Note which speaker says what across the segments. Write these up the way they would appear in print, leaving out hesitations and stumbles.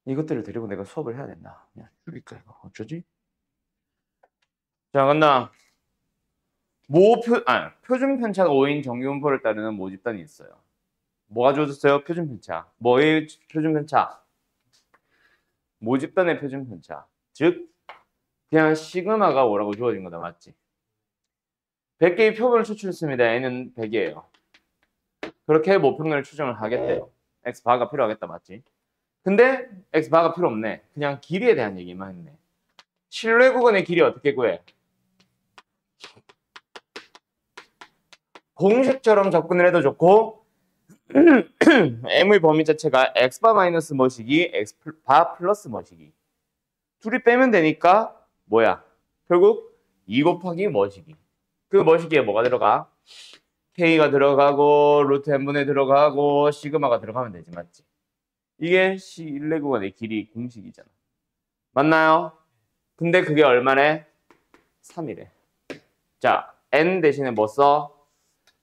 Speaker 1: 이것들을 데리고 내가 수업을 해야 된다. 그냥 죽일까 이거. 어쩌지? 자, 간다. 표준 편차가 5인 정규분포를 따르는 모집단이 있어요. 뭐가 주어졌어요? 표준 편차. 뭐의 표준 편차? 모집단의 표준 편차. 즉, 그냥 시그마가 뭐라고 주어진 거다. 맞지? 100개의 표본을 추출했습니다. N은 100이에요. 그렇게 모평면을 추정을 하겠대요. X바가 필요하겠다. 맞지? 근데 X바가 필요 없네. 그냥 길이에 대한 얘기만 했네. 실내 구간의 길이 어떻게 구해? 공식처럼 접근을 해도 좋고 M의 범위 자체가 X바 마이너스 뭐시기, X바 플러스 뭐시기. 둘이 빼면 되니까 뭐야? 결국 2 곱하기 뭐시기. 그 뭐시기에 뭐가 들어가? K가 들어가고 루트 n분의 들어가고 시그마가 들어가면 되지. 맞지? 이게 실내 구간의 길이 공식이잖아. 맞나요? 근데 그게 얼마래? 3이래. 자, n 대신에 뭐 써?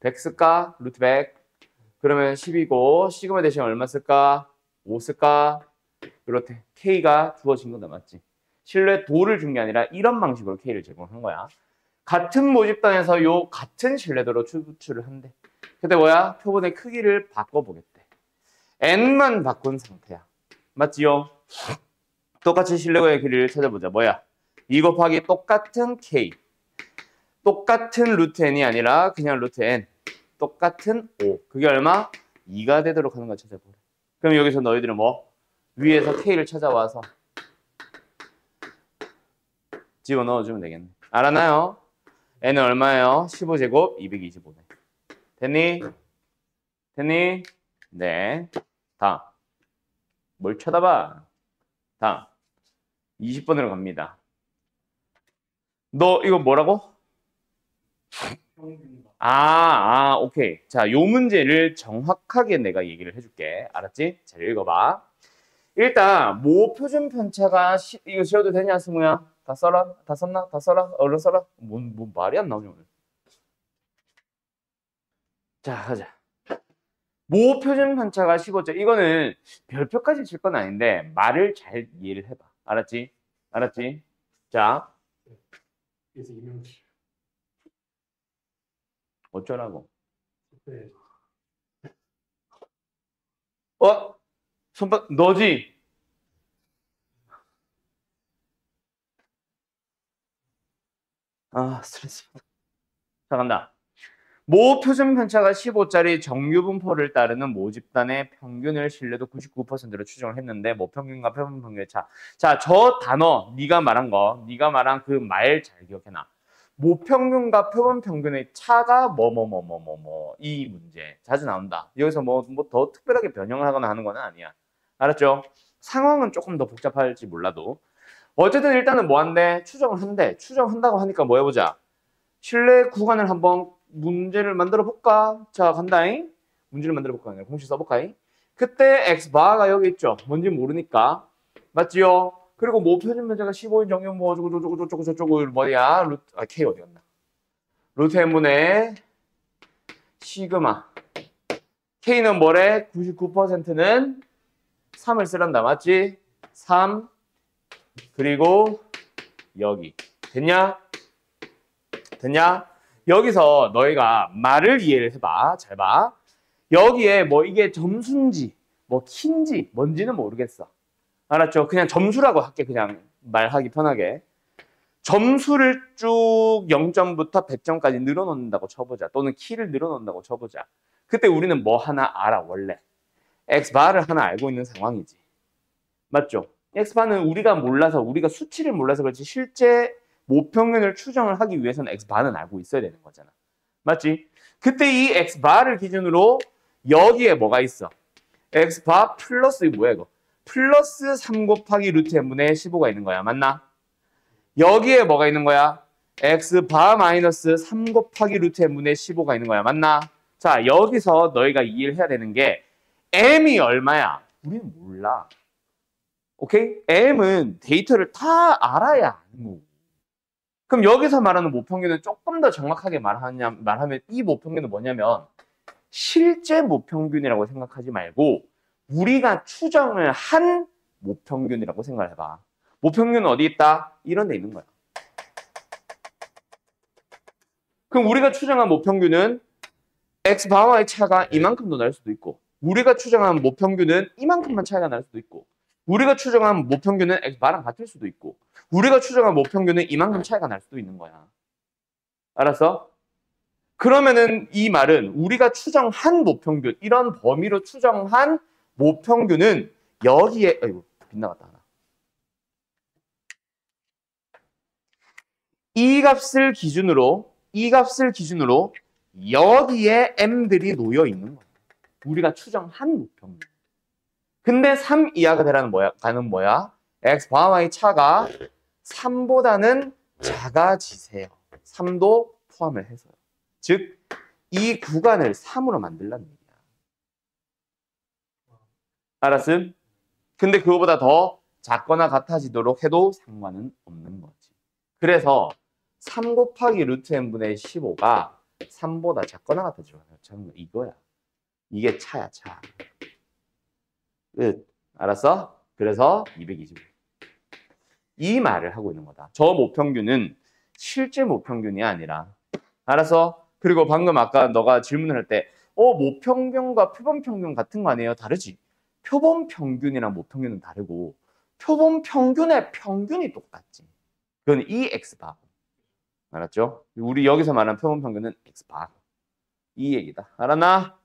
Speaker 1: 100 쓸까? 루트 100. 그러면 10이고 시그마 대신에 얼마 쓸까? 5 쓸까? 그렇대. K가 주어진 거다. 맞지? 실내 도를 준 게 아니라 이런 방식으로 K를 제공한 거야. 같은 모집단에서 요 같은 신뢰도로 추출을 한대. 근데 뭐야? 표본의 크기를 바꿔보겠대. n만 바꾼 상태야. 맞지요? 똑같이 신뢰도의 길이를 찾아보자. 뭐야? 2 곱하기 똑같은 K. 똑같은 루트 n이 아니라 그냥 루트 n. 똑같은 5. 그게 얼마? 2가 되도록 하는 걸 찾아보래. 그럼 여기서 너희들은 뭐? 위에서 K를 찾아와서 집어넣어주면 되겠네. 알았나요? n은 얼마예요? 15제곱 225네. 됐니? 됐니? 네. 다음. 뭘 쳐다봐? 다음. 20번으로 갑니다. 너 이거 뭐라고? 오케이. 자, 요 문제를 정확하게 내가 얘기를 해줄게. 알았지? 잘 읽어봐. 일단 모 표준 편차가 이거 지워도 되냐, 승우야? 다 써라? 다 썼나? 다 써라? 얼른 써라? 뭔 말이 안 나오냐 오늘. 자, 가자. 모 표준 편차가 15점. 이거는 별표까지 칠 건 아닌데 말을 잘 이해를 해봐. 알았지? 알았지? 자.
Speaker 2: 그래서 이명치.
Speaker 1: 어쩌라고?
Speaker 2: 네.
Speaker 1: 손바 너지? 스트레스. 자, 간다. 모 표준 편차가 15짜리 정규분포를 따르는 모집단의 평균을 신뢰도 99%로 추정을 했는데 모평균과 표본 평균의 차. 자, 저 단어 네가 말한 그 말 잘 기억해놔. 모평균과 표본 평균의 차가 이 문제 자주 나온다. 여기서 뭐 더 특별하게 변형을 하거나 하는 건 아니야. 알았죠? 상황은 조금 더 복잡할지 몰라도 어쨌든 일단은 뭐 한대? 추정을 한대. 추정한다고 하니까 뭐 해보자. 신뢰 구간을 한번 문제를 만들어 볼까? 자, 간다잉. 문제를 만들어 볼까? 공식 써볼까잉. 그때 X바가 여기 있죠. 뭔지 모르니까. 맞지요? 그리고 모 표준 면제가 15인 정규 뭐 저쩌고 뭐야? K 어디 갔나? 루트 n분의 시그마. K는 뭐래? 99%는 3을 쓰란다. 맞지? 3 그리고 여기. 됐냐? 됐냐? 여기서 너희가 말을 이해를 해봐. 잘 봐. 여기에 뭐 이게 점수인지 뭐 키인지 뭔지는 모르겠어. 알았죠? 그냥 점수라고 할게. 그냥 말하기 편하게. 점수를 쭉 0점부터 100점까지 늘어놓는다고 쳐보자. 또는 키를 늘어놓는다고 쳐보자. 그때 우리는 뭐 하나 알아 원래. X바를 하나 알고 있는 상황이지. 맞죠? X바는 우리가 몰라서 우리가 수치를 몰라서 그렇지 실제 모평균을 추정을 하기 위해서는 X바는 알고 있어야 되는 거잖아. 맞지? 그때 이 X바를 기준으로 여기에 뭐가 있어? X바 플러스 이거 뭐야 이거? 플러스 3 곱하기 루트 n분의 15가 있는 거야. 맞나? 여기에 뭐가 있는 거야? X바 마이너스 3 곱하기 루트 n분의 15가 있는 거야. 맞나? 자, 여기서 너희가 이해를 해야 되는 게 M이 얼마야? 우리는 몰라. 오케이? M은 데이터를 다 알아야 하는 거고. 그럼 여기서 말하는 모평균은 조금 더 정확하게 말하면 이 모평균은 뭐냐면 실제 모평균이라고 생각하지 말고 우리가 추정을 한 모평균이라고 생각을 해봐. 모평균은 어디 있다? 이런 데 있는 거야. 그럼 우리가 추정한 모평균은 x바와의 차가 이만큼도 날 수도 있고, 우리가 추정한 모평균은 이만큼만 차이가 날 수도 있고, 우리가 추정한 모평균은 x바랑 같을 수도 있고, 우리가 추정한 모평균은 이만큼 차이가 날 수도 있는 거야. 알았어? 그러면은 이 말은 우리가 추정한 모평균, 이런 범위로 추정한 모평균은 여기에, 아이고, 빗나갔다 하나. 이 값을 기준으로 여기에 m들이 놓여 있는 거야. 우리가 추정한 모평균. 근데 3 이하가 되라는 가는 뭐야? x바와의 차가 3보다는 작아지세요. 3도 포함을 해서요. 즉, 이 구간을 3으로 만들라는 얘기야. 알았음? 근데 그거보다 더 작거나 같아지도록 해도 상관은 없는 거지. 그래서 3 곱하기 루트 n분의 15가 3보다 작거나 같아지거나 이거야. 이게 차야, 차. 끝. 알았어? 그래서 225. 이 말을 하고 있는 거다. 저 모평균은 실제 모평균이 아니라. 알았어? 그리고 방금 아까 너가 질문을 할 때 모평균과 표본평균 같은 거 아니에요? 다르지? 표본평균이랑 모평균은 다르고 표본평균의 평균이 똑같지. 그건 이 x바. 알았죠? 우리 여기서 말하는 표본평균은 x바. 이 얘기다. 알았나?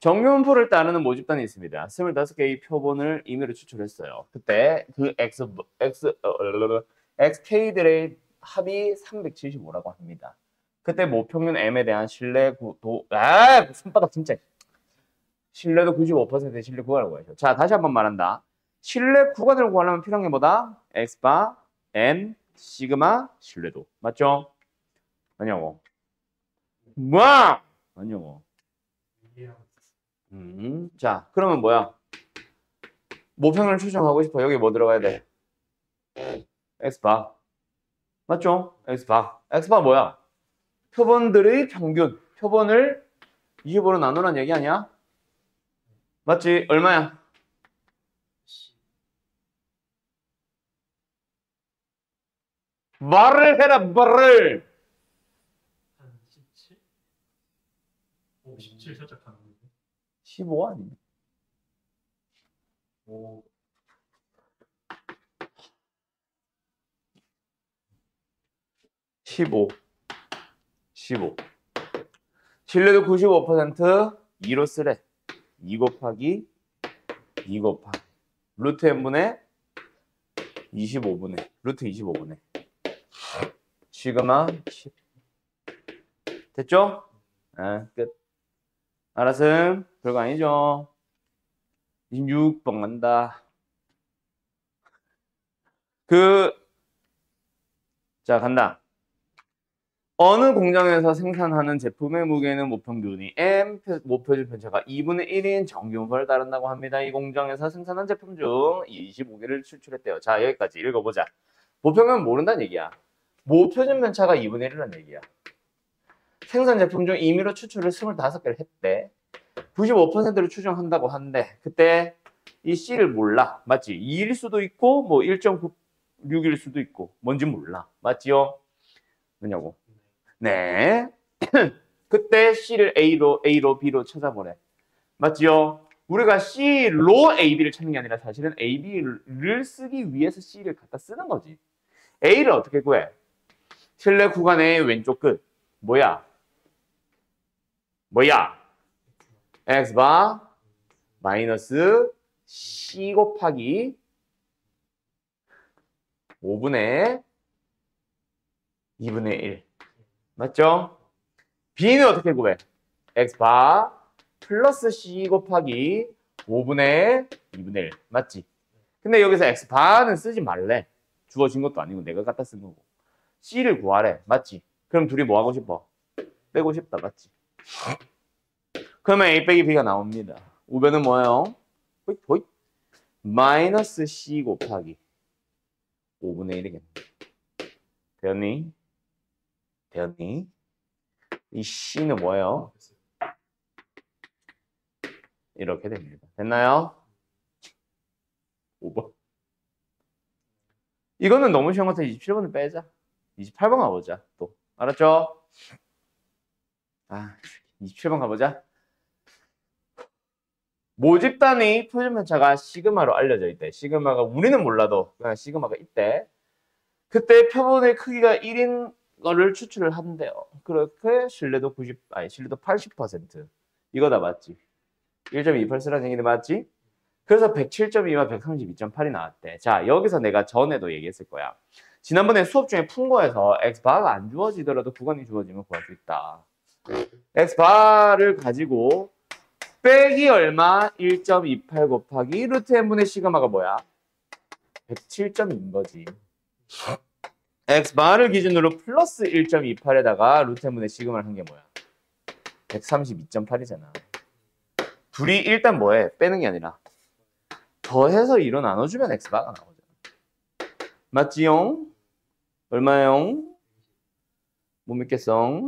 Speaker 1: 정규분포를 따르는 모집단이 있습니다. 25개의 표본을 임의로 추출했어요. 그때 그 xk들의 합이 375라고 합니다. 그때 모평균 m에 대한 신뢰도 손바닥 진짜 신뢰도 95%의 신뢰 구간을 구하죠. 자, 다시 한번 말한다. 신뢰 구간을 구하려면 필요한 게 뭐다? x바, n, 시그마, 신뢰도. 맞죠? 아니냐고. 뭐야? 아니냐고. 자, 그러면 뭐야? 모평을 추정하고 싶어. 여기 뭐 들어가야 돼? x바. 맞죠? x바. x바 뭐야? 표본들의 평균. 표본을 25로 나누라는 얘기 아니야? 맞지? 얼마야? 말을 해라, 말을!
Speaker 2: 한 17? 17 살짝 가는데.
Speaker 1: 15 아니야?
Speaker 2: 오.
Speaker 1: 15. 신뢰도 95% 2로 쓰래. 2 곱하기 루트 n분의 25분의 루트 25분의 시그마 10. 됐죠? 끝. 알았음? 별거 아니죠? 26번 간다. 자, 간다. 어느 공장에서 생산하는 제품의 무게는 모평균이 m 모표준 편차가 2분의 1인 정규분포를 따른다고 합니다. 이 공장에서 생산한 제품 중 25개를 추출했대요. 자, 여기까지 읽어보자. 모평균은 모른다는 얘기야. 모표준 편차가 2분의 1이라는 얘기야. 생산 제품 중 임의로 추출을 25개를 했대. 95%를 추정한다고 하는데 그때 이 C를 몰라. 맞지? 2일 수도 있고 뭐 1.96일 수도 있고 뭔지 몰라. 맞지요? 왜냐고? 네. 그때 C를 A로 B로 찾아보래. 맞지요? 우리가 C로 AB를 찾는 게 아니라 사실은 AB를 쓰기 위해서 C를 갖다 쓰는 거지. A를 어떻게 구해? 실내 구간의 왼쪽 끝. 뭐야? x바 마이너스 C 곱하기 5분의 2분의 1. 맞죠? B는 어떻게 구해? x바 플러스 C 곱하기 5분의 2분의 1. 맞지? 근데 여기서 x바는 쓰지 말래. 주어진 것도 아니고 내가 갖다 쓴 거고. C를 구하래. 맞지? 그럼 둘이 뭐 하고 싶어? 빼고 싶다. 맞지? 그러면 A 빼기 B가 나옵니다. 우변은 뭐예요? 호잇. 마이너스 C 곱하기 5분의 1이겠네. 되었니? 이 C는 뭐예요? 이렇게 됩니다. 됐나요? 5번. 이거는 너무 쉬운 것 같아. 27번을 빼자. 28번 가보자. 또. 알았죠? 27번 가보자. 모집단의 표준 편차가 시그마로 알려져 있대. 시그마가 우리는 몰라도 그냥 시그마가 있대. 그때 표본의 크기가 1인 거를 추출을 한대요. 그렇게 신뢰도 80%. 이거 다 맞지? 1.28 쓰라는 얘기는 맞지? 그래서 107.2와 132.8이 나왔대. 자, 여기서 내가 전에도 얘기했을 거야. 지난번에 수업 중에 푼 거에서 x바가 안 주어지더라도 구간이 주어지면 구할 수 있다. x바를 가지고 빼기 얼마? 1.28 곱하기 루트 n분의 시그마가 뭐야? 107.2인 거지. x바를 기준으로 플러스 1.28에다가 루트 n분의 시그마를 한 게 뭐야? 132.8이잖아. 둘이 일단 뭐해? 빼는 게 아니라 더해서 2로 나눠주면 x바가 나오잖아. 맞지용? 얼마용? 못 믿겠어.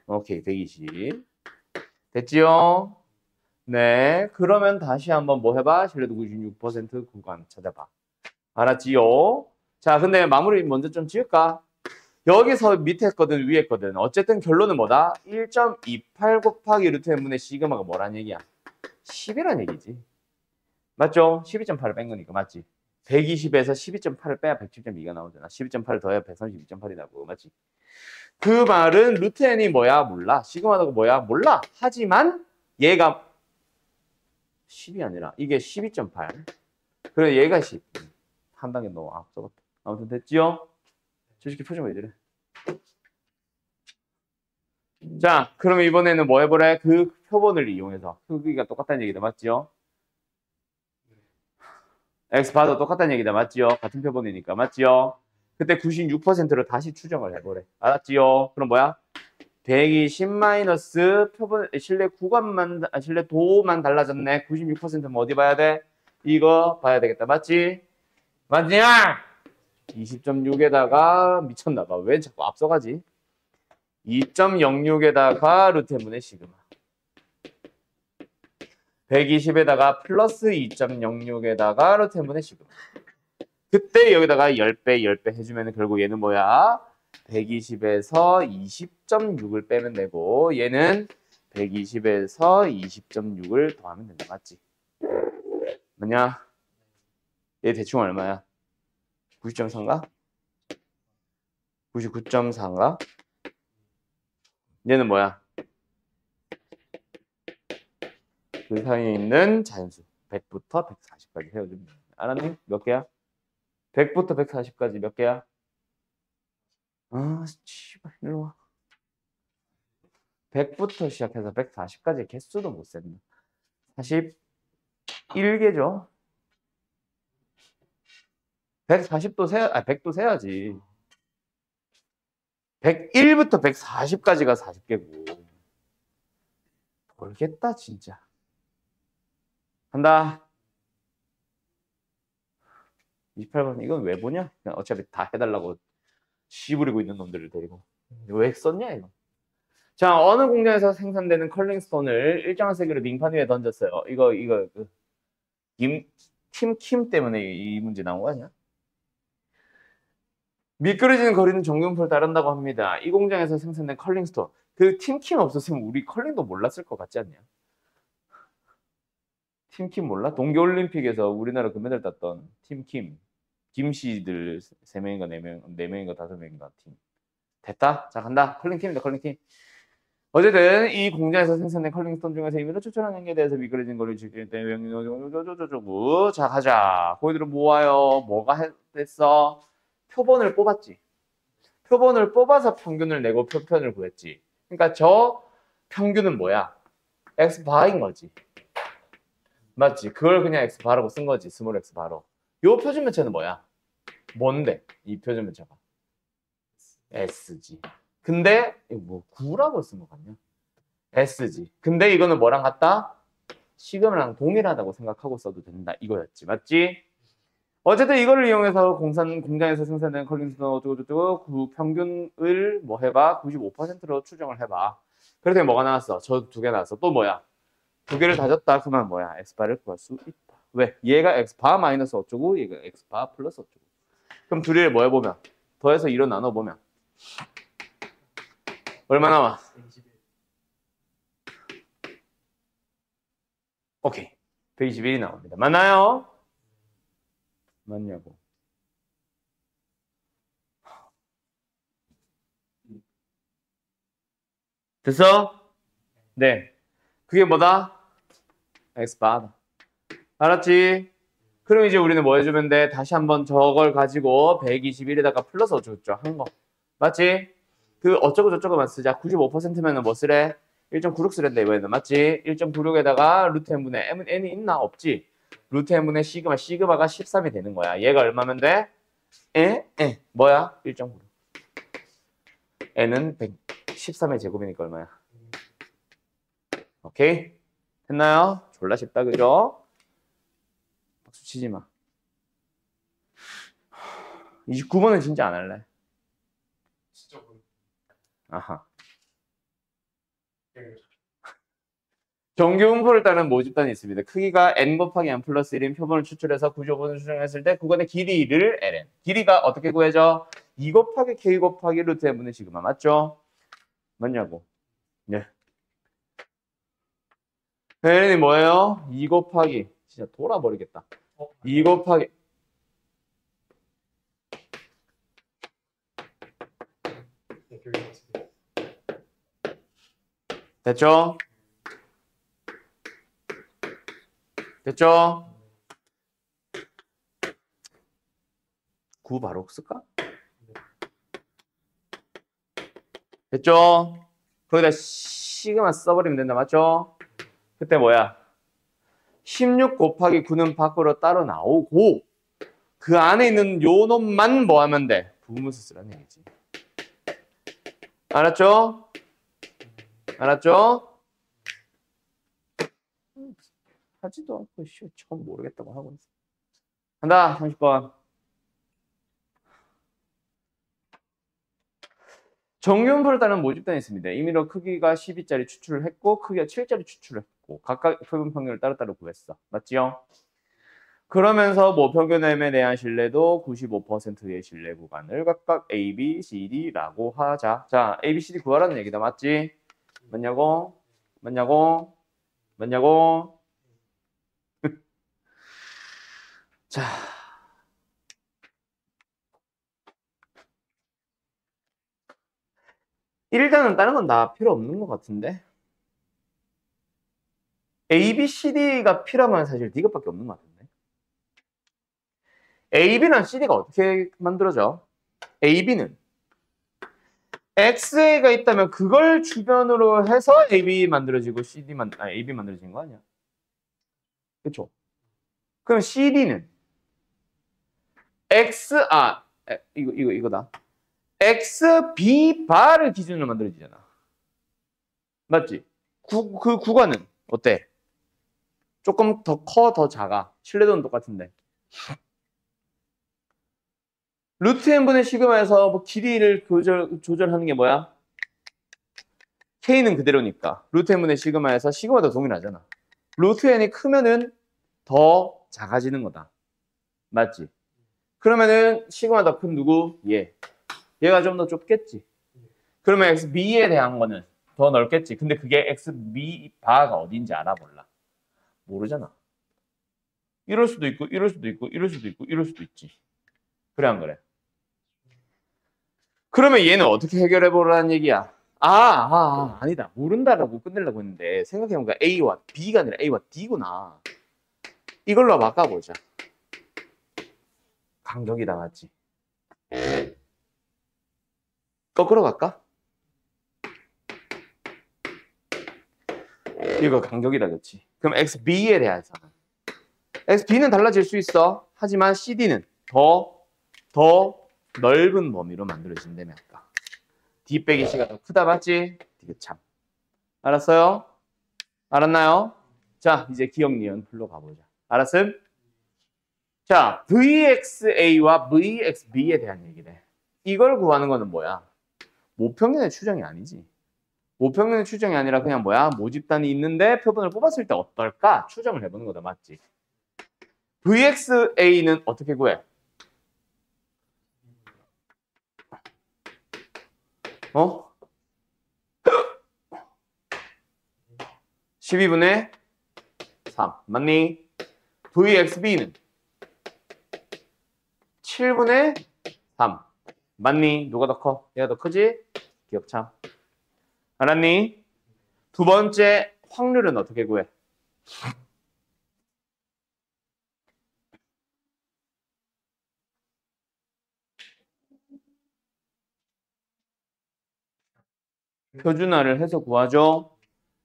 Speaker 1: 오케이, 120. 됐지요? 네, 그러면 다시 한번 뭐 해봐? 신뢰도 96% 구간 찾아봐. 알았지요? 자, 근데 마무리 먼저 좀 지을까? 여기서 밑에 거든 위에 거든 어쨌든 결론은 뭐다? 1.28 곱하기 루트 n분의 시그마가 뭐란 얘기야? 10이란 얘기지. 맞죠? 12.8을 뺀 거니까 맞지? 120에서 12.8을 빼야 107.2가 나오잖아. 12.8을 더해야 132.8이 나고 맞지? 그 말은 루트 n이 뭐야? 몰라. 시그마가 뭐야? 몰라. 하지만 얘가 10이 아니라 이게 12.8. 그래 얘가 10. 한 단계 너 앞서갔다. 아무튼 됐지요? 주식기 표준 왜 이래? 자, 그러면 이번에는 뭐 해보래? 그 표본을 이용해서 크기가 똑같다는 얘기다. 맞지요? x바도 똑같다는 얘기다. 맞지요? 같은 표본이니까. 맞지요? 그때 96%로 다시 추정을 해보래. 알았지요? 그럼 뭐야? 120 마이너스 표본 실내 구간만 실내 도만 달라졌네. 96%면 어디 봐야 돼? 이거 봐야 되겠다. 맞지? 맞냐? 20.6에다가 미쳤나 봐. 왜 자꾸 앞서가지? 2.06에다가 루트 n분의 시그마. 120에다가 플러스 2.06에다가 루트 n분의 시그마. 그때 여기다가 10배, 10배 해주면 결국 얘는 뭐야? 120에서 20.6을 빼면 되고 얘는 120에서 20.6을 더하면 된다. 맞지? 뭐냐? 얘 대충 얼마야? 90.4인가? 99.4인가? 얘는 뭐야? 그 사이에 있는 자연수 100부터 140까지 세워주면 돼. 알았니? 몇 개야? 100부터 140까지 몇 개야? 아, 씨발, 일로 와. 100부터 시작해서 140까지 개수도 못 셌네. 41개죠. 140도 100도 세야지. 101부터 140까지가 40개고. 모르겠다, 진짜. 한다. 28번, 이건 왜 보냐? 그냥 어차피 다 해달라고 씨부리고 있는 놈들을 데리고. 왜 썼냐, 이거? 자, 어느 공장에서 생산되는 컬링스톤을 일정한 세기로 링판 위에 던졌어요. 이거, 팀킴 때문에 이 문제 나온 거 아니야? 미끄러지는 거리는 정근포를 따른다고 합니다. 이 공장에서 생산된 컬링스톤. 그 팀킴 없었으면 우리 컬링도 몰랐을 것 같지 않냐? 팀킴 몰라? 동계올림픽에서 우리나라 금메달 땄던 팀킴. 김씨들 3명인가 4명, 4명인가 5명인가 팀. 됐다? 자, 간다. 컬링팀이다, 컬링팀. 어쨌든 이 공장에서 생산된 컬링스톤 중에서 임의로 추출하는 게 대해서 미끄러진 거를 지킬 때 자, 가자. 거기들은 모아요. 뭐가 됐어? 표본을 뽑았지. 표본을 뽑아서 평균을 내고 표편을 구했지. 그러니까 저 평균은 뭐야? x바인 거지. 맞지? 그걸 그냥 x바라고 쓴 거지. 스몰 x바로. 요 표준면체는 뭐야? 뭔데? 이 표준면체가. S지. 근데 이거 뭐 9라고 쓴 것 같냐? S지. 근데 이거는 뭐랑 같다? 시그마랑 동일하다고 생각하고 써도 된다. 이거였지. 맞지? 어쨌든 이거를 이용해서 공장에서 생산된 컬링스톤 어쩌고저쩌고 그 평균을 뭐 해봐? 95%로 추정을 해봐. 그랬더니 뭐가 나왔어? 저 2개 나왔어. 또 뭐야? 두 개를 다졌다. 그러면 뭐야? x바를 구할 수 있다. 왜? 얘가 x바 마이너스 어쩌고 얘가 x바 플러스 어쩌고. 그럼 둘이를 뭐 해보면? 더해서 2로 나눠보면 얼마 나와?
Speaker 2: 121.
Speaker 1: 오케이. 121이 나옵니다. 맞나요? 맞냐고. 됐어? 네. 그게 뭐다? x바다. 알았지? 그럼 이제 우리는 뭐 해주면 돼? 다시 한번 저걸 가지고 121에다가 플러스 어쩌고저쩌고 하는 거. 맞지? 그 어쩌고 저쩌고만 쓰자. 95%면은 뭐 쓰래? 1.96 쓰랜다 이번에는. 맞지? 1.96에다가 루트 n분의 n이 있나? 없지? 루트 n분의 시그마, 시그마가 13이 되는 거야. 얘가 얼마면 돼? 뭐야? 1.96. n은 113의 제곱이니까 얼마야? 오케이? 됐나요? 졸라 쉽다, 그죠? 박수 치지 마. 29번은 진짜 안 할래.
Speaker 2: 진짜 뭐.
Speaker 1: 아하. 정규분포를 따른 모집단이 있습니다. 크기가 n 곱하기 n 플러스 1인 표본을 추출해서 구조분을 추정했을 때 구간의 길이를 ln. 길이가 어떻게 구해져? 2 곱하기 k 곱하기 루트 n분의 시그마. 맞죠? 맞냐고. 네. ln이 뭐예요? 2 곱하기. 진짜 돌아버리겠다. 2 곱하기.
Speaker 2: 네, 교육 같은데.
Speaker 1: 됐죠? 됐죠? 9 바로 쓸까? 됐죠? 거기다 시그마 써버리면 된다. 맞죠? 그때 뭐야? 16 곱하기 9는 밖으로 따로 나오고 그 안에 있는 요 놈만 뭐 하면 돼? 부분수 쓰라는 얘기지. 알았죠? 알았죠? 하지도 않고 처음 모르겠다고 하고 있어. 간다. 30번. 정규분포를 따른 모집단이 있습니다. 임의로 크기가 12짜리 추출을 했고 크기가 7짜리 추출을 했고 각각 표본 평균을 따로따로 구했어. 맞지요? 그러면서 모평균 m에 대한 신뢰도 95%의 신뢰 구간을 각각 A, B, C, D라고 하자. 자, A, B, C, D 구하라는 얘기다. 맞지? 맞냐고? 맞냐고? 맞냐고? 자. 일단은 다른 건 다 필요 없는 것 같은데? A, B, C, D가 필요하면 사실 D것밖에 없는 것 같은데? A, B랑 C, D가 어떻게 만들어져? A, B는 XA가 있다면 그걸 주변으로 해서 AB 만들어지고 AB 만들어지는 거 아니야? 그쵸? 그럼 CD는 이거다. XB 바를 기준으로 만들어지잖아. 맞지? 그 구간은 어때? 조금 더 커, 더 작아. 신뢰도는 똑같은데. 루트 n분의 시그마에서 뭐 길이를 조절하는 게 뭐야? K는 그대로니까. 루트 n분의 시그마에서 시그마도 동일하잖아. 루트 n이 크면은 더 작아지는 거다. 맞지? 그러면은 시그마 더 큰 누구? 얘. 얘가 좀 더 좁겠지. 그러면 XB에 대한 거는 더 넓겠지. 근데 그게 XB 바가 어딘지 알아 몰라? 모르잖아. 이럴 수도 있고 이럴 수도 있고 이럴 수도 있고 이럴 수도 있지. 그래 안 그래? 그러면 얘는 어떻게 해결해 보라는 얘기야? 아니다. 모른다라고 끝내려고 했는데 생각해보니까 A와 B가 아니라 A와 D구나. 이걸로 바꿔보자. 간격이다 맞지? 거꾸로 갈까? 이거 간격이다 그렇지? 그럼 XB에 대해서는 XB는 달라질 수 있어. 하지만 CD는 더 넓은 범위로 만들어진다며 아까. D 빼기 C가 더 크다 맞지? 이게 참. 알았어요? 알았나요? 자, 이제 기억 니은 풀로 가보자. 알았음? 자, VXA와 VXB에 대한 얘기래. 이걸 구하는 거는 뭐야? 모평균의 추정이 아니지. 모평균 추정이 아니라 그냥 뭐야? 모집단이 있는데 표본을 뽑았을 때 어떨까? 추정을 해보는 거다. 맞지? VXA는 어떻게 구해? 어? 12분의 3 맞니? VXB는 7분의 3 맞니? 누가 더 커? 얘가 더 크지? 기억참. 알았니? 두 번째 확률은 어떻게 구해? 표준화를 해서 구하죠.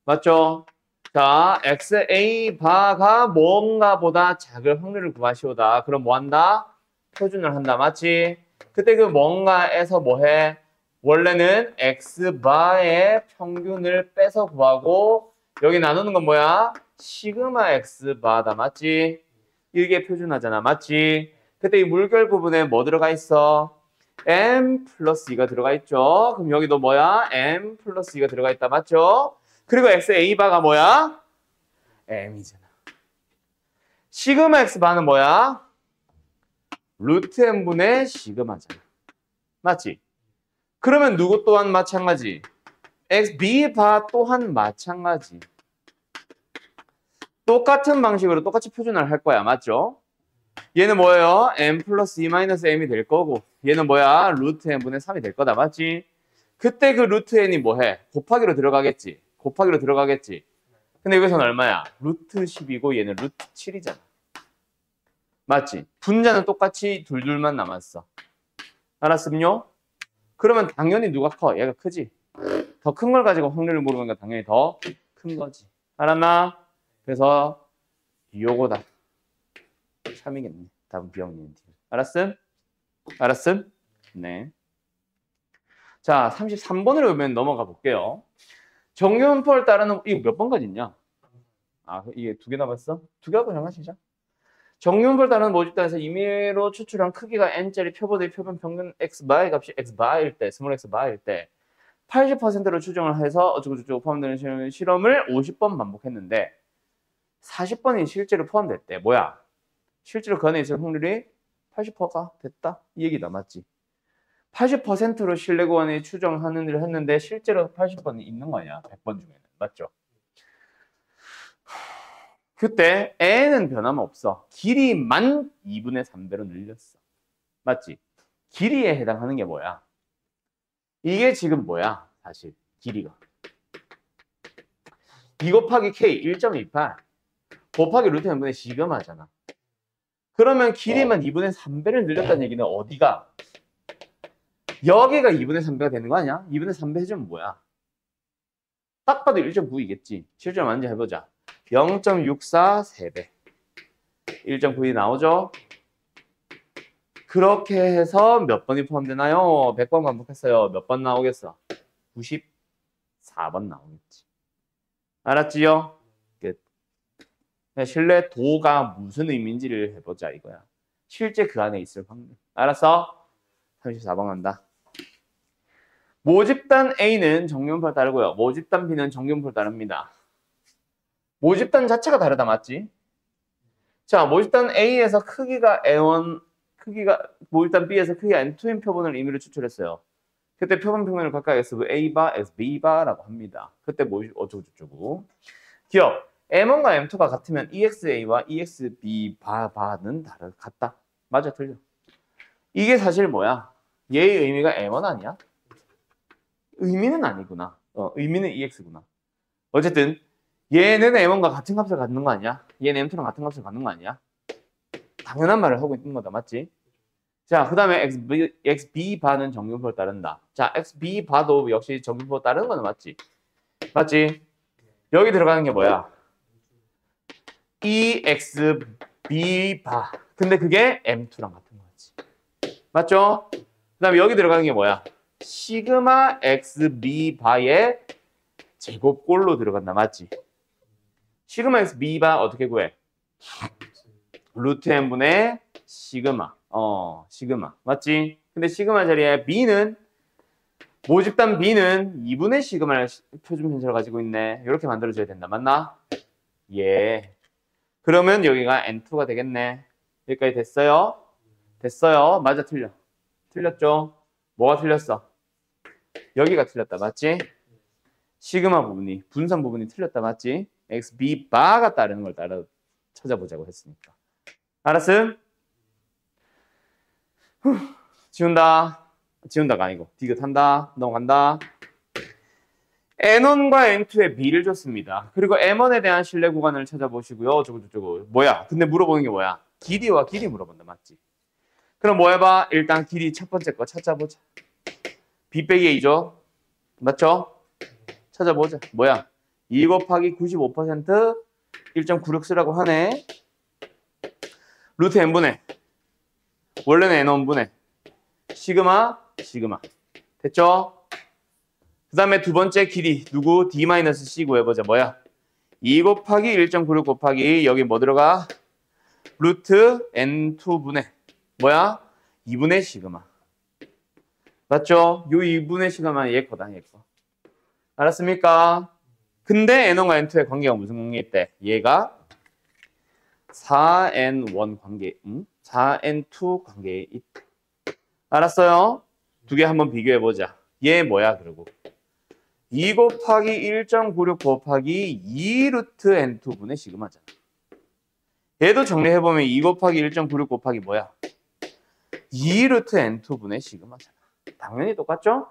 Speaker 1: 맞죠? 자, XA 바가 뭔가 보다 작을 확률을 구하시오다. 그럼 뭐 한다? 표준을 한다. 맞지? 그때 그 뭔가에서 뭐 해? 원래는 X바의 평균을 빼서 구하고 여기 나누는 건 뭐야? 시그마 X바다. 맞지? 이게 표준화잖아. 맞지? 그때 이 물결 부분에 뭐 들어가 있어? M 플러스 2가 들어가 있죠. 그럼 여기도 뭐야? M 플러스 2가 들어가 있다. 맞죠? 그리고 XA바가 뭐야? M이잖아. 시그마 X바는 뭐야? 루트 M분의 시그마잖아. 맞지? 그러면 누구 또한 마찬가지? XB바 또한 마찬가지. 똑같은 방식으로 똑같이 표준화를 할 거야. 맞죠? 얘는 뭐예요? M 플러스 2 마이너스 M이 될 거고 얘는 뭐야? 루트 M분의 3이 될 거다. 맞지? 그때 그 루트 N이 뭐해? 곱하기로 들어가겠지. 곱하기로 들어가겠지. 근데 여기서는 얼마야? 루트 10이고 얘는 루트 7이잖아. 맞지? 분자는 똑같이 둘둘만 남았어. 알았음요? 그러면 당연히 누가 커? 얘가 크지? 더 큰 걸 가지고 확률을 모르는 건 당연히 더 큰 거지. 알았나? 그래서 요거다. 참이겠네. 답은 B형님. 알았음? 알았음? 네. 자, 33번으로 보면 넘어가 볼게요. 정규분포를 따르는 이거 몇 번까지 있냐? 아, 이게 두 개 남았어? 두 개 하고 정하시자. 정규분포를 따르는 모집단에서 임의로 추출한 크기가 n짜리 표본의 표본 평균 x바의 값이 x바일 때, 스몰 x바일 때 80%로 추정을 해서 어쩌고저쩌고 포함되는 실험을 50번 반복했는데 40번이 실제로 포함됐대. 뭐야? 실제로 그 안에 있을 확률이 80%가 됐다? 이 얘기다. 맞지? 80%로 신뢰 구간에 추정하는 일을 했는데 실제로 80번이 있는 거냐? 100번 중에는. 맞죠? 그때 n은 변함없어. 길이만 2분의 3배로 늘렸어. 맞지? 길이에 해당하는 게 뭐야? 이게 지금 뭐야? 사실 길이가 2 곱하기 k 1.28 곱하기 루트 n분의 시그마잖아. 그러면 길이만 2분의 3배를 늘렸다는 얘기는 어디가? 여기가 2분의 3배가 되는 거 아니야? 2분의 3배 해주면 뭐야? 딱 봐도 1.9이겠지. 실점 완전 해보자. 0.64 3배. 1.9이 나오죠? 그렇게 해서 몇 번이 포함되나요? 100번 반복했어요. 몇 번 나오겠어? 94번 나오겠지. 알았지요? 끝. 신뢰도가 무슨 의미인지를 해보자 이거야. 실제 그 안에 있을 확률. 알았어? 34번 간다. 모집단 A는 정규분포를 따르고요. 모집단 B는 정규분포를 따릅니다. 모집단 자체가 다르다. 맞지? 자, 모집단 A에서 크기가 N1, 모집단 B에서 크기가 N2인 표본을 임의로 추출했어요. 그때 표본 평균을 각각 SA바, SB바라고 합니다. 그때 뭐 어쩌고저쩌고. 기억. M1과 M2가 같으면 EXA와 EXB바는 같다. 맞아, 틀려. 이게 사실 뭐야? 얘의 의미가 M1 아니야? 의미는 아니구나. 의미는 EX구나. 어쨌든 얘는 M1과 같은 값을 갖는 거 아니야? 얘는 M2랑 같은 값을 갖는 거 아니야? 당연한 말을 하고 있는 거다. 맞지? 자, 그 다음에 XB바는 정규분포를 따른다. 자, XB바도 역시 정규분포를 따르는 거는 맞지? 맞지? 여기 들어가는 게 뭐야? EXB바. 근데 그게 M2랑 같은 거지. 맞죠? 그 다음에 여기 들어가는 게 뭐야? 시그마 XB바의 제곱꼴로 들어간다. 맞지? 시그마 XB바 어떻게 구해? 루트 n분의 시그마. 시그마. 맞지? 근데 시그마 자리에 B는 모집단 B는 2분의 시그마를 표준 편차를 가지고 있네. 이렇게 만들어줘야 된다. 맞나? 예. 그러면 여기가 N2가 되겠네. 여기까지 됐어요? 됐어요. 맞아, 틀려. 틀렸죠? 뭐가 틀렸어? 여기가 틀렸다. 맞지? 시그마 부분이, 분산 부분이 틀렸다. 맞지? X, B 바가 따르는 걸 따라 찾아보자고 했으니까. 알았음? 지운다. 지운다가 아니고 디귿한다. 넘어간다. N1과 N2의 B를 줬습니다. 그리고 M1에 대한 신뢰 구간을 찾아보시고요. 저거 뭐야? 근데 물어보는 게 뭐야? 길이와 길이 물어본다. 맞지? 그럼 뭐 해봐? 일단 길이 첫 번째 거 찾아보자. B 빼기 A죠? 맞죠? 찾아보자. 뭐야? 2 곱하기 95% 1.96 쓰라고 하네. 루트 N분의 원래는 N1분의 시그마 됐죠? 그 다음에 두 번째 길이 누구? D-C 구해보자. 뭐야? 2 곱하기 1.96 곱하기 여기 뭐 들어가? 루트 N2분의 뭐야? 2분의 시그마. 맞죠? 요 2분의 시그마는 얘 거다. 얘 거. 알았습니까? 근데 N1과 N2의 관계가 무슨 관계 있대? 얘가 4N1 관계, 4N2 관계에 있대. 알았어요? 두 개 한번 비교해보자. 얘 뭐야, 그리고? 2 곱하기 1.96 곱하기 2 루트 N2분의 시그마잖아. 얘도 정리해보면 2 곱하기 1.96 곱하기 뭐야? 2 루트 N2분의 시그마잖아. 당연히 똑같죠?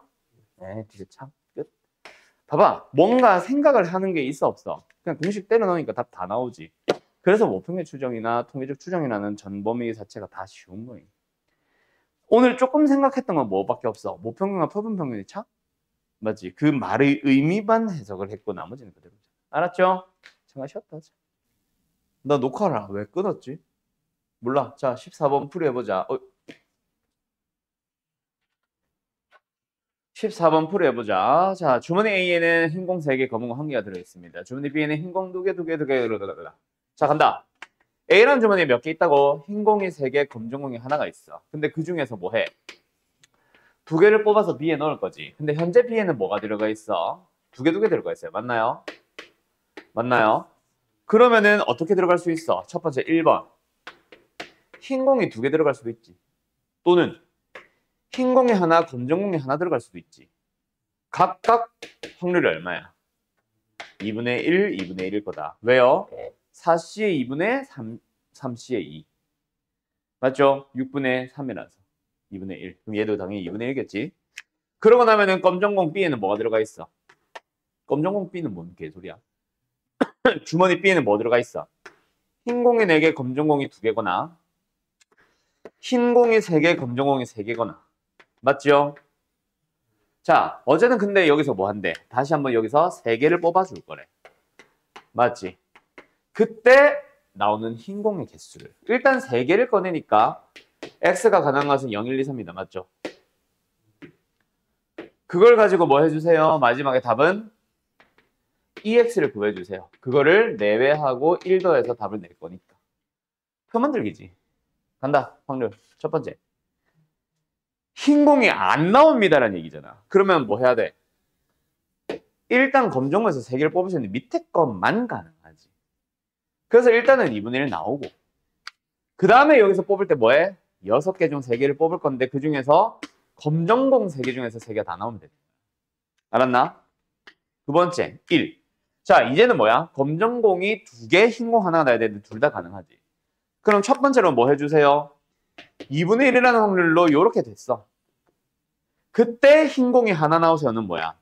Speaker 1: 네, 뒤에 참 끝. 봐봐, 뭔가 생각을 하는 게 있어, 없어? 그냥 공식 때려 넣으니까 답 다 나오지. 그래서 모평의 추정이나 통계적 추정이라는 전범위 자체가 다 쉬운 거예요. 오늘 조금 생각했던 건 뭐밖에 없어? 모평균과 표준평균의 차? 맞지? 그 말의 의미만 해석을 했고 나머지는 그대로. 알았죠? 잠깐 쉬었다 하자. 나 녹화를 왜 끊었지? 몰라. 자, 14번 풀이해보자. 14번 풀이해보자. 자, 주머니 A에는 흰공 3개, 검은공 1개가 들어있습니다. 주머니 B에는 흰공 2개. 자, 간다. A라는 주머니에 몇 개 있다고? 흰공이 3개, 검정공이 하나가 있어. 근데 그 중에서 뭐 해? 2개를 뽑아서 B에 넣을 거지. 근데 현재 B에는 뭐가 들어가 있어? 2개 들어가 있어요. 맞나요? 맞나요? 그러면은 어떻게 들어갈 수 있어? 첫 번째 1번. 흰공이 2개 들어갈 수도 있지. 또는 흰공이 하나, 검정공이 하나 들어갈 수도 있지. 각각 확률이 얼마야? 2분의 1, 2분의 1일 거다. 왜요? 4C의 2분의 3C의 2. 맞죠? 6분의 3이라서 2분의 1. 그럼 얘도 당연히 2분의 1겠지. 그러고 나면은 검정공 B에는 뭐가 들어가 있어? 검정공 B는 뭔 개소리야? 주머니 B에는 뭐 들어가 있어? 흰공이 4개, 검정공이 2개거나 흰공이 3개, 검정공이 3개거나 맞죠? 자, 어제는 근데 여기서 뭐 한대? 다시 한번 여기서 3개를 뽑아줄 거래. 맞지? 그때 나오는 흰공의 개수를 일단 3개를 꺼내니까 x가 가능한 것은 0, 1, 2, 3이다. 맞죠? 그걸 가지고 뭐 해주세요? 마지막에 답은 EX를 구해주세요. 그거를 내외하고 1 더해서 답을 낼 거니까. 표 만들기지. 간다. 확률. 첫 번째. 흰공이 안 나옵니다라는 얘기잖아. 그러면 뭐 해야 돼? 일단 검정에서 3개를 뽑으셨는데 밑에 것만 가능하지. 그래서 일단은 2분의 1 나오고 그 다음에 여기서 뽑을 때 뭐해? 6개 중 3개를 뽑을 건데 그 중에서 검정공 3개 중에서 3개가 다 나오면 돼. 알았나? 두 번째 1. 자, 이제는 뭐야? 검정공이 2개, 흰공 하나가 나야 되는데 둘 다 가능하지. 그럼 첫 번째로 뭐 해주세요? 2분의 1이라는 확률로 이렇게 됐어. 그때 흰공이 하나 나오세요는 뭐야?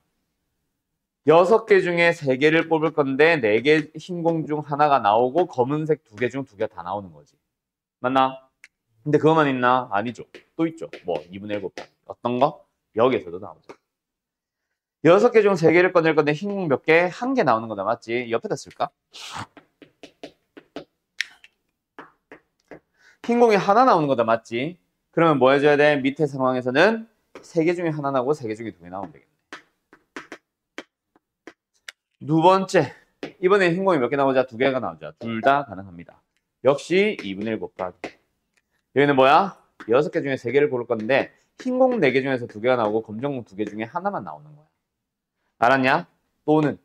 Speaker 1: 6개 중에 3개를 뽑을 건데 4개 흰공 중 하나가 나오고 검은색 2개 중 2개 다 나오는 거지. 맞나? 근데 그것만 있나? 아니죠. 또 있죠. 뭐 2분의 1 곱하기 어떤 거? 여기에서도 나오죠. 6개 중 3개를 꺼낼 건데 흰공 몇 개? 1개 나오는 거다. 맞지? 옆에다 쓸까? 흰공이 하나 나오는 거다. 맞지? 그러면 뭐 해줘야 돼? 밑에 상황에서는 3개 중에 하나 나오고 3개 중에 2개 나오면 되겠네. 두 번째. 이번에 흰공이 몇 개 나오자? 2개가 나오자. 둘 다 가능합니다. 역시 2분의 1 곱하기. 여기는 뭐야? 6개 중에 3개를 고를 건데 흰공 4개 중에서 2개가 나오고 검정공 2개 중에 하나만 나오는 거야. 알았냐? 또는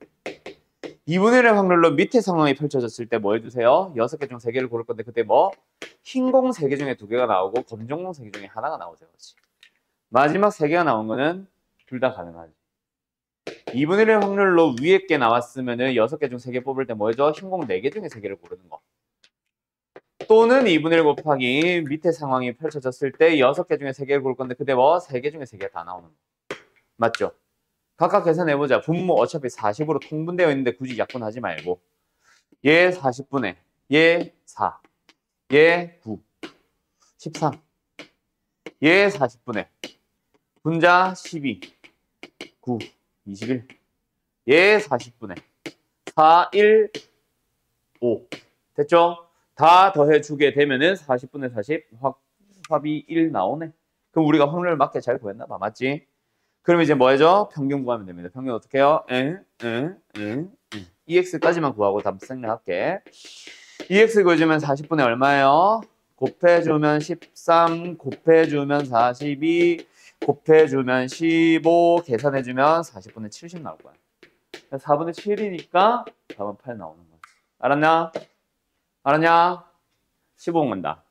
Speaker 1: 2분의 1의 확률로 밑에 상황이 펼쳐졌을 때 뭐 해주세요? 6개 중 3개를 고를 건데 그때 뭐? 흰공 3개 중에 2개가 나오고 검정공 3개 중에 하나가 나오죠. 그렇지? 마지막 3개가 나온 거는 둘 다 가능하지. 2분의 1의 확률로 위에 게 나왔으면은 6개 중 3개 뽑을 때 뭐 해줘? 흰공 4개 중에 3개를 고르는 거. 또는 2분의 1 곱하기 밑에 상황이 펼쳐졌을 때 6개 중에 3개를 고를 건데 그때 뭐? 3개 중에 3개가 다 나오는 거. 맞죠? 각각 계산해보자. 분모 어차피 40으로 통분되어 있는데 굳이 약분하지 말고 얘 40분의 얘 4, 얘 9, 13, 얘 40분의 분자 12, 9, 21, 얘 40분의 4, 1, 5 됐죠? 다 더해주게 되면은 40분의 40 합이 1 나오네. 그럼 우리가 확률을 맞게 잘 구했나 봐. 맞지? 그럼 이제 뭐 해줘? 평균 구하면 됩니다. 평균 어떻게 해요? EX까지만 구하고 답 생략할게. EX 구해주면 40분의 얼마예요? 곱해주면 13, 곱해주면 42, 곱해주면 15, 계산해주면 40분의 70 나올 거야. 4분의 7이니까 답은 8 나오는 거야. 알았냐? 알았냐? 15분 간다.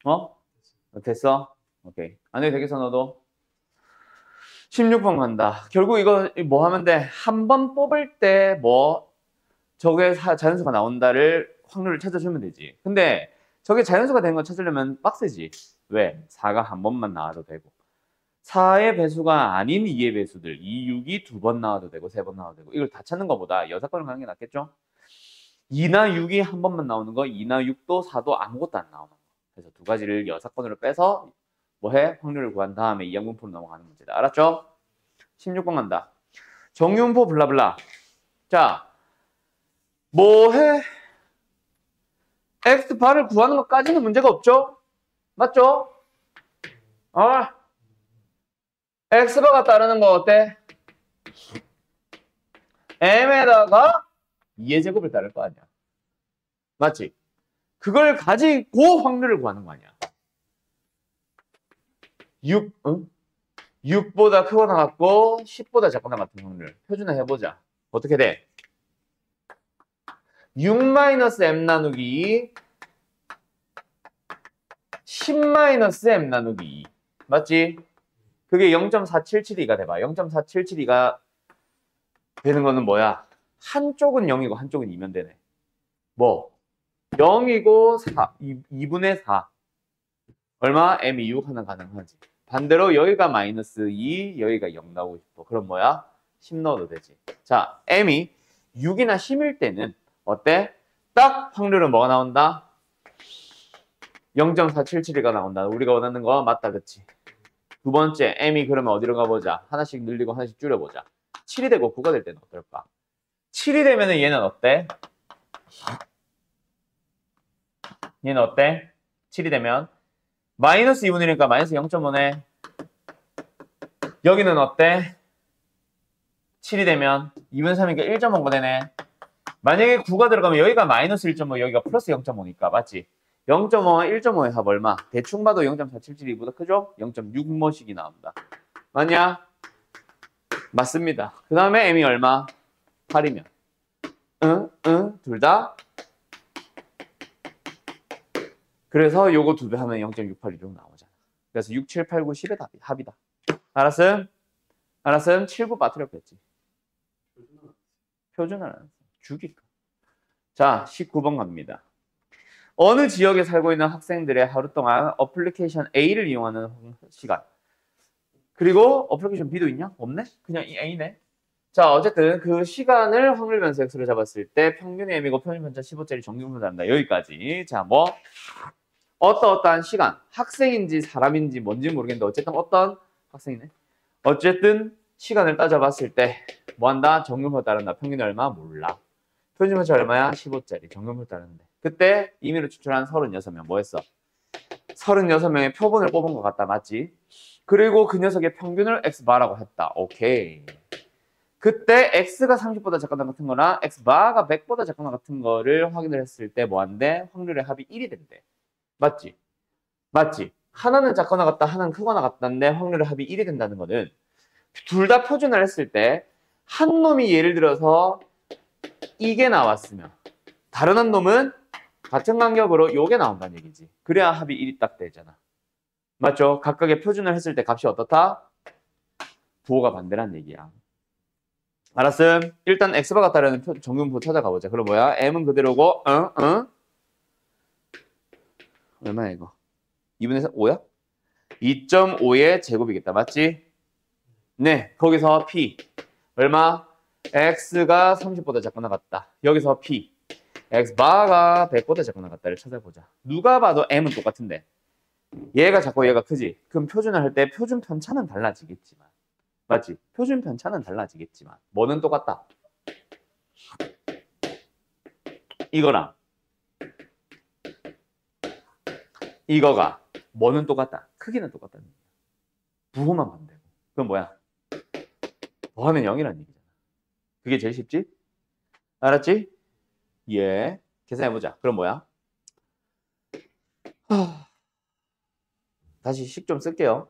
Speaker 1: 어? 됐어? 오케이. 안 해도 되겠어, 너도? 16번 간다. 결국 이거 뭐 하면 돼? 한 번 뽑을 때 뭐 저게 자연수가 나온다를 확률을 찾아주면 되지. 근데 저게 자연수가 되는 거 찾으려면 빡세지. 왜? 4가 한 번만 나와도 되고 4의 배수가 아닌 2의 배수들 2, 6이 2번 나와도 되고 3번 나와도 되고 이걸 다 찾는 것보다 6번을 가는 게 낫겠죠? 2나 6이 한 번만 나오는 거 2나 6도 4도 아무것도 안 나오는 거. 그래서 두 가지를 6번으로 빼서 뭐해? 확률을 구한 다음에 이항분포로 넘어가는 문제다. 알았죠? 16번 간다. 정유분포 블라블라. 자, 뭐해? X바를 구하는 것까지는 문제가 없죠? 맞죠? X바가 따르는 거 어때? M에다가 2의 제곱을 따를 거 아니야. 맞지? 그걸 가지고 확률을 구하는 거 아니야. 6보다 크거나 같고 10보다 작거나 같은 확률. 표준화 해보자. 어떻게 돼? 6-m 나누기 10-m 나누기 2. 맞지? 그게 0.4772가 돼봐. 0.4772가 되는 거는 뭐야? 한쪽은 0이고 한쪽은 2면 되네. 뭐? 0이고 4, 2분의 4. 얼마? m이 6 하나 가능하지. 반대로 여기가 마이너스 2, 여기가 0 나오고 싶어. 그럼 뭐야? 10 넣어도 되지. 자, m이 6이나 10일 때는 어때? 딱 확률은 뭐가 나온다? 0.477가 나온다. 우리가 원하는 거 맞다, 그치? 두 번째, m이 그러면 어디로 가보자. 하나씩 늘리고 하나씩 줄여보자. 7이 되고 9가 될 때는 어떨까? 7이 되면은 얘는 어때? 얘는 어때? 7이 되면 마이너스 2분의 1이니까 마이너스 0.5네. 여기는 어때? 7이 되면 2분의 3이니까 1.5가 되네. 만약에 9가 들어가면 여기가 마이너스 1.5, 여기가 플러스 0.5니까 맞지? 0.5와 1.5의 합 얼마? 대충 봐도 0.477보다 크죠? 0.6모씩이 나옵니다. 맞냐? 맞습니다. 그 다음에 m이 얼마? 8이면 둘 다. 그래서 요거 2배 하면 0.682 나오잖아. 그래서 6, 7, 8, 9, 10의 합이다. 알았음? 알았음? 7, 9 빠뜨렸겠지. 표준을 안 했어. 죽일까? 자, 19번 갑니다. 어느 지역에 살고 있는 학생들의 하루 동안 어플리케이션 A를 이용하는 시간. 그리고 어플리케이션 B도 있냐? 없네? 그냥 이 A네. 자, 어쨌든 그 시간을 확률 변수 X로 잡았을 때 평균이 M이고 평균 편차 15짜리 정규분포 잡는다. 여기까지. 자, 뭐 어떠한 시간, 학생인지 사람인지 뭔지 모르겠는데 어쨌든 어떤 학생이네. 어쨌든 시간을 따져봤을 때 뭐 한다? 정규분포 따른다. 평균이 얼마? 몰라. 표준 편차 얼마야? 15짜리 정규분포 따르는데. 그때 임의로 추출한 36명 뭐 했어? 36명의 표본을 뽑은 것 같다. 맞지? 그리고 그 녀석의 평균을 X바라고 했다. 오케이. 그때 X가 30보다 작거나 같은 거나 X바가 100보다 작거나 같은 거를 확인을 했을 때 뭐 한대? 확률의 합이 1이 된대. 맞지? 맞지? 하나는 작거나 같다, 하나는 크거나 같다인데 확률의 합이 1이 된다는 거는 둘 다 표준을 했을 때 한 놈이 예를 들어서 이게 나왔으면 다른 한 놈은 같은 간격으로 요게 나온다는 얘기지. 그래야 합이 1이 딱 되잖아. 맞죠? 각각의 표준을 했을 때 값이 어떻다? 부호가 반대란 얘기야. 알았음? 일단 x바 같다라는 정근부 찾아가보자. 그럼 뭐야? m은 그대로고 얼마야 이거? 2분의 5야? 2.5의 제곱이겠다. 맞지? 네, 거기서 p 얼마? x가 30보다 작거나 같다. 여기서 p x바가 100보다 작거나 같다를 찾아보자. 누가 봐도 m은 똑같은데 얘가 작고 얘가 크지? 그럼 표준을 할 때 표준 편차는 달라지겠지만 맞지? 표준 편차는 달라지겠지만 뭐는 똑같다? 이거랑 이거가 뭐는 똑같다? 크기는 똑같다는 얘기야. 부호만 반대고. 그럼 뭐야? 더하면 0이라는 얘기잖아. 그게 제일 쉽지? 알았지? 예. 계산해보자. 그럼 뭐야? 다시 식 좀 쓸게요.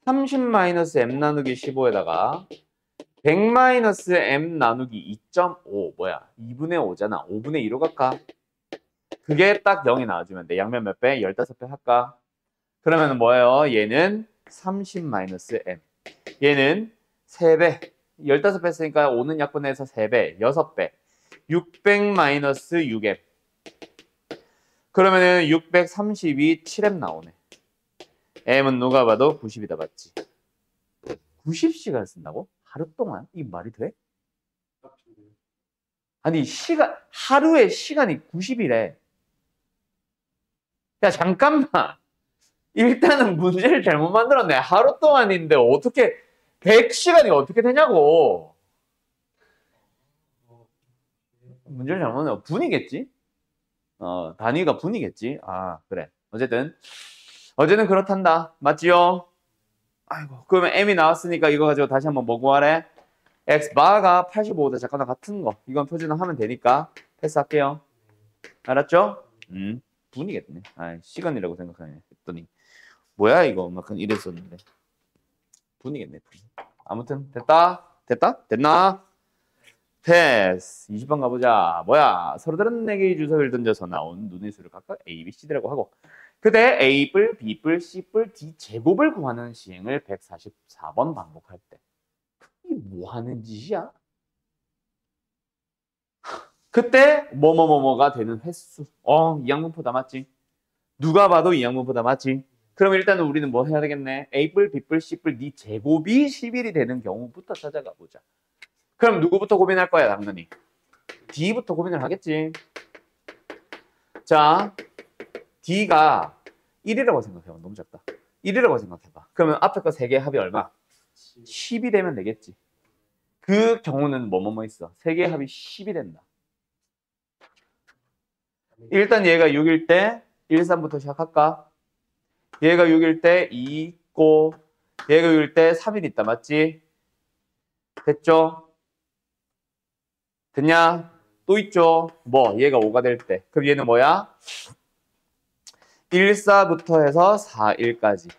Speaker 1: 30-m 나누기 15에다가 100-m 나누기 2.5 뭐야? 2분의 5잖아. 5분의 2로 갈까? 그게 딱 0이 나와주면 돼. 양면 몇 배? 15배 할까? 그러면 뭐예요? 얘는 30-m. 얘는 3배. 15배 했으니까 5는 약분해서 3배. 6배. 600-6m. 그러면은 632 7m 나오네. m은 누가 봐도 90이다 맞지? 90시간 쓴다고? 하루 동안? 이게 말이 돼? 아니 하루에 시간이 90이래. 야 잠깐만. 일단은 문제를 잘못 만들었네. 하루 동안인데 어떻게 100시간이 어떻게 되냐고. 문제를 잘못 만들어. 분이겠지? 단위가 분이겠지? 아 그래. 어쨌든 그렇단다. 맞지요? 아이고, 그러면 m이 나왔으니까 이거 가지고 다시 한번 뭐 구하래? x바가 85보다 작거나 같은 거. 이건 표준을 하면 되니까 패스할게요. 알았죠? 분이겠네. 아, 시간이라고 생각하네. 했더니 뭐야 이거? 막 이랬었는데. 분이겠네. 분. 아무튼 됐다? 됐나? 패스. 20번 가보자. 뭐야? 서로 다른 4개의 주석을 던져서 나온 눈의 수를 각각 A, B, C라고 하고 그때 A뿔, B뿔, C뿔, D 제곱을 구하는 시행을 144번 반복할 때 이게 뭐 하는 짓이야? 그때 뭐뭐뭐뭐가 되는 횟수. 이양분포 다 맞지? 누가 봐도 이양분포 다 맞지? 그럼 일단은 우리는 뭐 해야 되겠네? A뿔, B뿔, C뿔, D 제곱이 11이 되는 경우부터 찾아가 보자. 그럼 누구부터 고민할 거야 당연히? D부터 고민을 하겠지. 자, D가 1이라고 생각해봐. 너무 작다. 1이라고 생각해봐. 그러면 앞에 거 3개 합이 얼마? 10이 되면 되겠지. 그 경우는 뭐뭐뭐 있어. 3개의 합이 10이 된다. 일단 얘가 6일 때 1, 3부터 시작할까? 얘가 6일 때 2 있고 얘가 6일 때 3일 있다. 맞지? 됐죠? 됐냐? 또 있죠? 뭐 얘가 5가 될 때. 그럼 얘는 뭐야? 1, 4부터 해서 4, 1까지.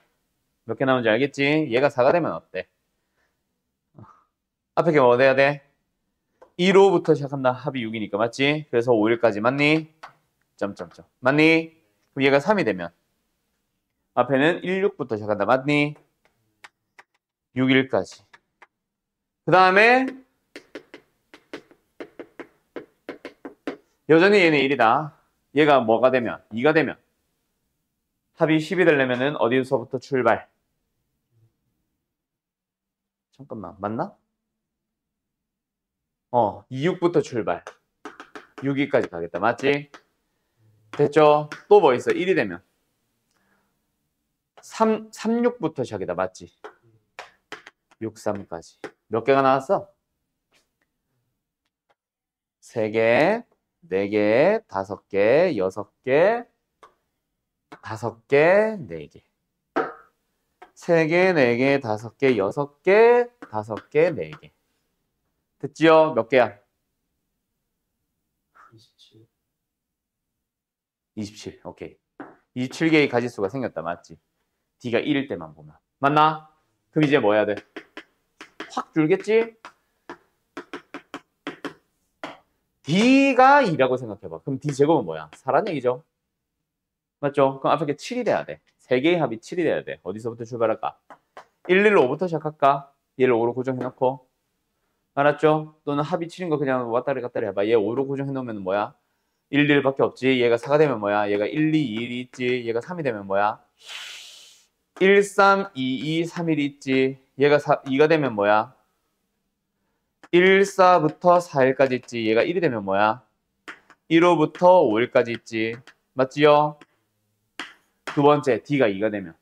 Speaker 1: 몇 개 나오는지 알겠지? 얘가 4가 되면 어때? 앞에 게 뭐 돼야 돼? 1호부터 시작한다. 합이 6이니까 맞지? 그래서 5, 1까지 맞니? 점점점. 맞니? 그럼 얘가 3이 되면 앞에는 1, 6부터 시작한다. 맞니? 6, 1까지. 그 다음에 여전히 얘는 1이다. 얘가 뭐가 되면? 2가 되면 합이 10이 되려면은 어디서부터 출발? 잠깐만, 맞나? 2, 6부터 출발. 6, 2까지 가겠다. 맞지? 됐죠? 또 뭐 있어? 1이 되면 3, 6부터 시작이다. 맞지? 6, 3까지. 몇 개가 나왔어? 3개, 4개, 5개, 6개, 5개, 4개. 3개, 4개, 5개, 6개, 5개, 4개. 됐지요? 몇 개야?
Speaker 2: 27.
Speaker 1: 27. 오케이. 27개의 가지수가 생겼다. 맞지? D가 1일 때만 보면. 맞나? 그럼 이제 뭐 해야 돼? 확 줄겠지? D가 2라고 생각해봐. 그럼 D 제곱은 뭐야? 4란 얘기죠. 맞죠? 그럼 앞에 게 7이 돼야 돼. 세 개의 합이 7이 돼야 돼. 어디서부터 출발할까? 1, 1, 5부터 시작할까? 얘를 5로 고정해놓고. 알았죠? 또는 합이 7인 거 그냥 왔다리 갔다리 해봐. 얘 5로 고정해놓으면 뭐야? 1, 1밖에 없지. 얘가 4가 되면 뭐야? 얘가 1, 2, 2, 1이 있지. 얘가 3이 되면 뭐야? 1, 3, 2, 2, 3, 1이 있지. 얘가 2가 되면 뭐야? 1, 4부터 4일까지 있지. 얘가 1이 되면 뭐야? 1호부터 5일까지 있지. 맞지요? 두 번째, D가 2가 되면.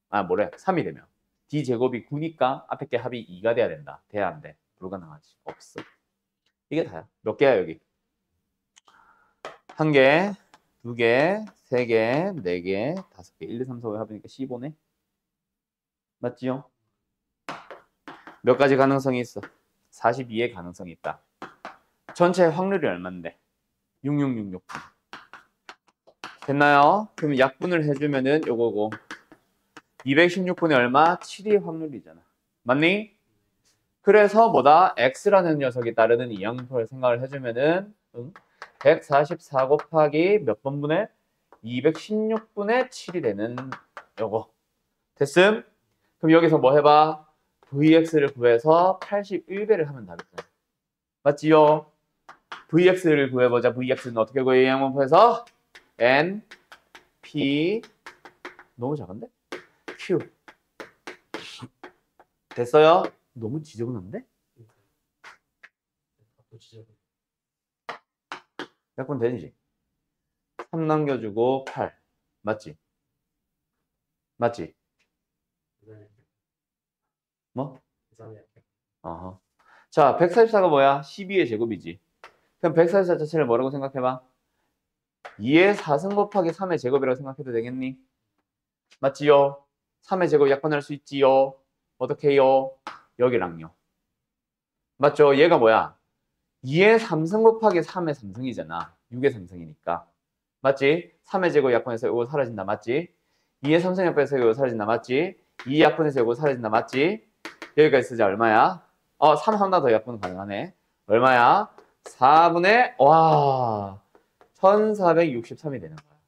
Speaker 1: 아, 뭐래? 3이 되면. D 제곱이 9니까 앞에 게 합이 2가 돼야 된다. 돼야 안 돼. 불가능하지. 없어. 이게 다야. 몇 개야, 여기? 1개, 2개, 3개, 4개, 5개. 1, 2, 3, 4, 5 합이니까 15네. 맞지요? 몇 가지 가능성이 있어? 42의 가능성이 있다. 전체 확률이 얼마인데? 6666. 됐나요? 그럼 약분을 해주면은 요거고 216분의 얼마? 7이 확률이잖아. 맞니? 그래서 뭐다? X라는 녀석이 따르는 이항분포를 생각을 해주면은 144 곱하기 몇 번분의? 216분의 7이 되는 요거. 됐음? 그럼 여기서 뭐 해봐? VX를 구해서 81배를 하면 답이다. 맞지요? VX를 구해보자. VX는 어떻게 구해? 이항분포에서 N, P 너무 작은데? Q 됐어요? 너무 지저분한데?
Speaker 2: 또 지저분.
Speaker 1: 약분 되지? 3 남겨주고 8 맞지? 맞지? 뭐?
Speaker 2: 계산이
Speaker 1: 어허. 자, 144가 뭐야? 12의 제곱이지. 그럼 144 자체를 뭐라고 생각해봐? 2의 4승 곱하기 3의 제곱이라고 생각해도 되겠니? 맞지요? 3의 제곱 약분할 수 있지요? 어떻게 해요? 여기랑요. 맞죠? 얘가 뭐야? 2의 3승 곱하기 3의 3승이잖아. 6의 3승이니까. 맞지? 3의 제곱 약분해서 이거 사라진다. 맞지? 2의 3승 약분해서 이거 사라진다. 맞지? 2 약분해서 이거 사라진다. 맞지? 여기까지 쓰자. 얼마야? 3 하나 더 약분 가능하네. 얼마야? 4분의 와 1463이 되는 거야.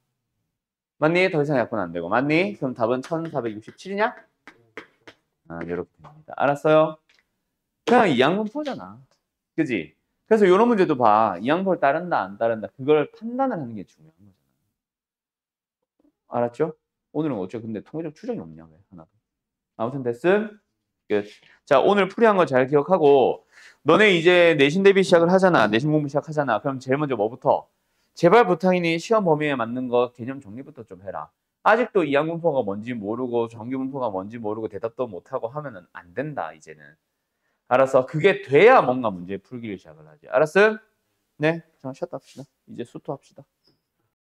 Speaker 1: 맞니? 더 이상 약분 안 되고. 맞니? 그럼 답은 1467이냐? 이렇게 됩니다. 알았어요? 그냥 이항분포잖아. 그지? 그래서 이런 문제도 봐. 이항분포를 따른다, 안 따른다. 그걸 판단을 하는 게 중요한 거잖아. 알았죠? 오늘은 어째 근데 통계적 추정이 없냐, 왜? 하나도. 아무튼 됐음? 끝. 자, 오늘 풀이한 거 잘 기억하고, 너네 이제 내신 대비 시작을 하잖아. 내신 공부 시작하잖아. 그럼 제일 먼저 뭐부터? 제발 부탁이니 시험 범위에 맞는 거 개념 정리부터 좀 해라. 아직도 이항분포가 뭔지 모르고 정규분포가 뭔지 모르고 대답도 못하고 하면은 안 된다, 이제는. 알았어. 그게 돼야 뭔가 문제 풀기를 시작을 하지. 알았음? 네. 자, 쉬었다 합시다. 이제 수토합시다.